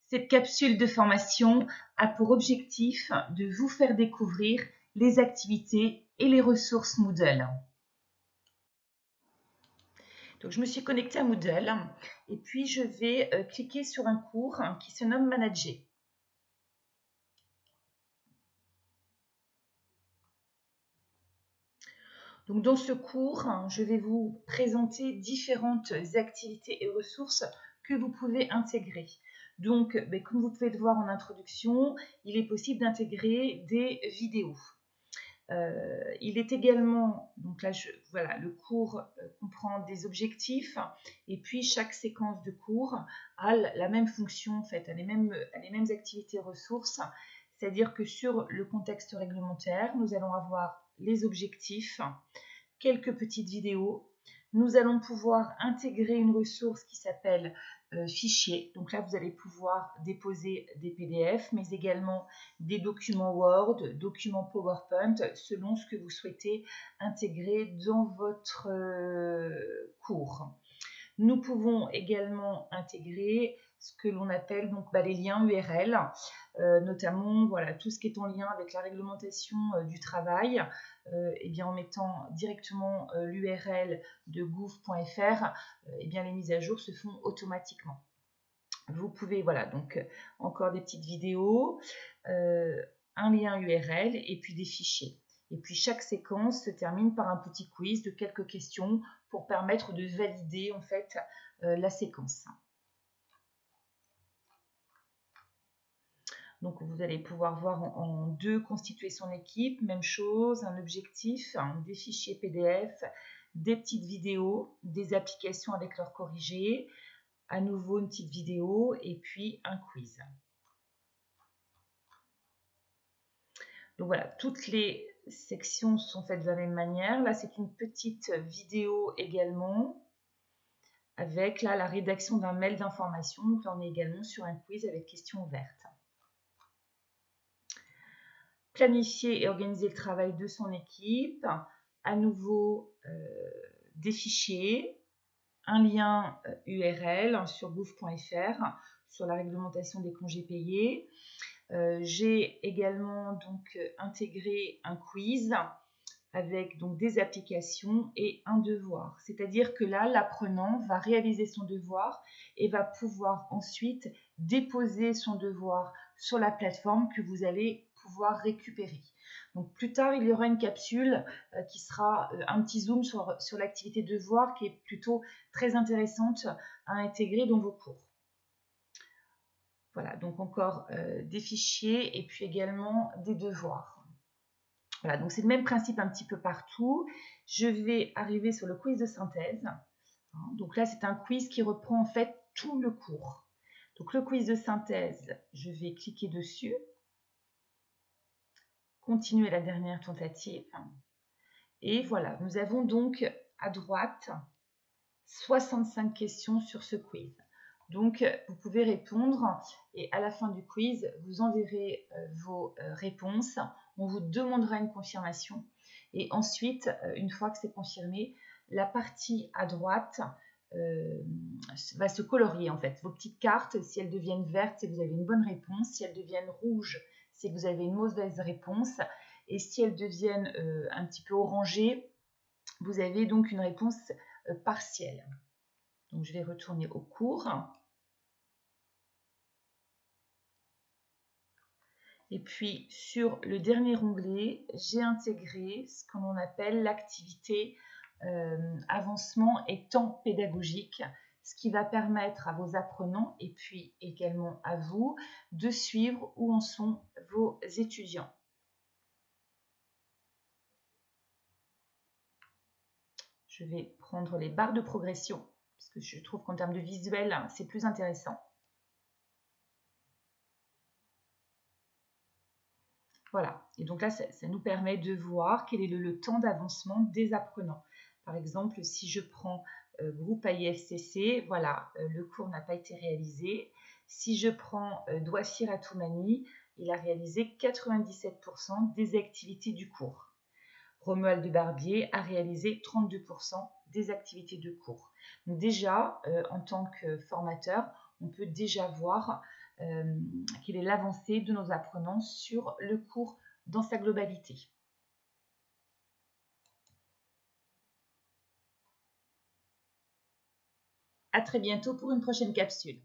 Cette capsule de formation a pour objectif de vous faire découvrir les activités et les ressources Moodle. Donc, je me suis connectée à Moodle et puis je vais cliquer sur un cours qui se nomme Manager. Donc, dans ce cours, je vais vous présenter différentes activités et ressources que vous pouvez intégrer. Donc, comme vous pouvez le voir en introduction, il est possible d'intégrer des vidéos. Il est également, donc là, voilà, le cours comprend des objectifs et puis chaque séquence de cours a la même fonction, en fait, a les mêmes activités ressources. C'est-à-dire que sur le contexte réglementaire, nous allons avoir les objectifs, quelques petites vidéos. Nous allons pouvoir intégrer une ressource qui s'appelle fichier. Donc là, vous allez pouvoir déposer des PDF, mais également des documents Word, documents PowerPoint, selon ce que vous souhaitez intégrer dans votre cours. Nous pouvons également intégrer ce que l'on appelle donc les liens URL, notamment voilà, tout ce qui est en lien avec la réglementation du travail, en mettant directement l'URL de gouv.fr, les mises à jour se font automatiquement. Vous pouvez, voilà, donc encore des petites vidéos, un lien URL et puis des fichiers. Et puis chaque séquence se termine par un petit quiz de quelques questions pour permettre de valider en fait la séquence. Donc vous allez pouvoir voir en deux constituer son équipe, même chose, un objectif, des fichiers PDF, des petites vidéos, des applications avec leurs corrigés, à nouveau une petite vidéo et puis un quiz. Donc voilà, toutes les sections sont faites de la même manière. Là, c'est une petite vidéo également avec là la rédaction d'un mail d'information. Donc là, on est également sur un quiz avec questions ouvertes. Planifier et organiser le travail de son équipe. À nouveau, des fichiers, un lien URL sur gouv.fr sur la réglementation des congés payés. J'ai également donc intégré un quiz avec donc des applications et un devoir. C'est-à-dire que là, l'apprenant va réaliser son devoir et va pouvoir ensuite déposer son devoir sur la plateforme que vous allez pouvoir récupérer. Donc plus tard, il y aura une capsule qui sera un petit zoom sur l'activité devoir qui est plutôt très intéressante à intégrer dans vos cours. Voilà, donc encore des fichiers et puis également des devoirs. Voilà, donc c'est le même principe un petit peu partout. Je vais arriver sur le quiz de synthèse. Donc là, c'est un quiz qui reprend en fait tout le cours. Donc le quiz de synthèse, je vais cliquer dessus. Continuer la dernière tentative. Et voilà, nous avons donc à droite 65 questions sur ce quiz. Donc, vous pouvez répondre et à la fin du quiz, vous enverrez vos réponses. On vous demandera une confirmation. Et ensuite, une fois que c'est confirmé, la partie à droite va se colorier en fait. Vos petites cartes, si elles deviennent vertes, c'est que vous avez une bonne réponse. Si elles deviennent rouges, c'est que vous avez une mauvaise réponse. Et si elles deviennent un petit peu orangées, vous avez donc une réponse partielle. Donc, je vais retourner au cours. Et puis, sur le dernier onglet, j'ai intégré ce que l'on appelle l'activité avancement et temps pédagogique, ce qui va permettre à vos apprenants et puis également à vous de suivre où en sont vos étudiants. Je vais prendre les barres de progression parce que je trouve qu'en termes de visuel, c'est plus intéressant. Voilà, et donc là, ça nous permet de voir quel est le temps d'avancement des apprenants. Par exemple, si je prends groupe AIFCC, voilà, le cours n'a pas été réalisé. Si je prends Douassir Atoumani, il a réalisé 97% des activités du cours. Romuald de Barbier a réalisé 32% des activités de cours. Donc déjà, en tant que formateur, on peut déjà voir quelle est l'avancée de nos apprenants sur le cours dans sa globalité. À très bientôt pour une prochaine capsule.